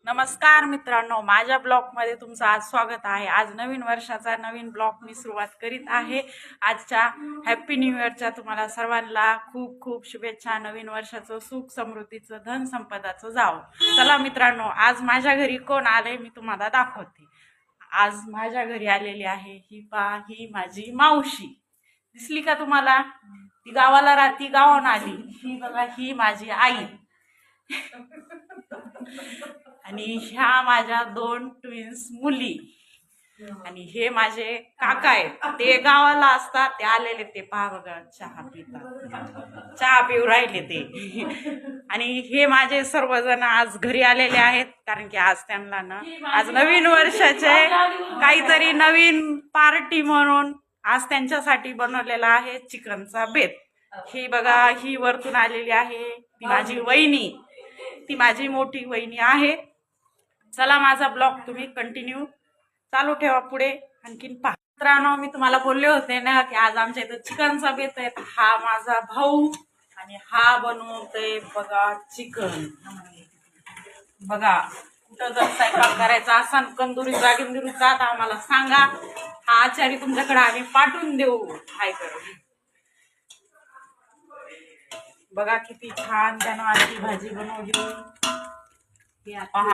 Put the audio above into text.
नमस्कार मित्रांनो, माझ्या ब्लॉगमध्ये तुमचं आज स्वागत आहे। आज नवीन वर्षाचा नवीन ब्लॉग मी सुरुवात करीत आहे। आजच्या हॅपी न्यू इयरच्या तुम्हाला सर्वांना खूप खूप शुभेच्छा। नवीन वर्षाचं सुख समृद्धीचं धन संपदाचं जावो। चला मित्रांनो, आज माझ्या घरी कोण आले मी तुम्हाला दाखवते। आज माझ्या घरी आलेली आहे ही माझी मावशी। दिसली का तुम्हाला? ती गावाला राहती, गावाहून आली। ही बघा, ही माझी आई आणि ह्या माझ्या दोन ट्विन्स मुली आणि हे माझे काका आहेत। ते गावाला असतात, ते आलेले ते पहा बघा चहा पितात, चहा पिऊ राहिले ते। आणि हे माझे सर्वजण आज घरी आलेले आहेत, कारण की आज त्यांना ना आज नवीन वर्षाचे काहीतरी नवीन पार्टी म्हणून आज त्यांच्यासाठी बनवलेला आहे चिकनचा बेत। ही बघा, ही वरतून आलेली आहे, ती माझी वहिनी, ती माझी मोठी वहिनी आहे। चला, माझा ब्लॉग तुम्ही कंटिन्यू चालू ठेवा, पुढे आणखीन पहा। मित्रांनो, मी तुम्हाला बोलले होते ना की आज आमच्या इथं चिकनचा बेत आहे। हा माझा भाऊ आणि हा बनवतोय बघा चिकन। बघा, कुठं जर स्वयंपाक करायचा असेल कंदुरी जागिंदुरीचा तर आम्हाला सांगा, हा आचारी तुमच्याकडे आम्ही पाठवून देऊ। हाय करून बघा किती छान त्यानं आजची भाजी बनवली। पहा,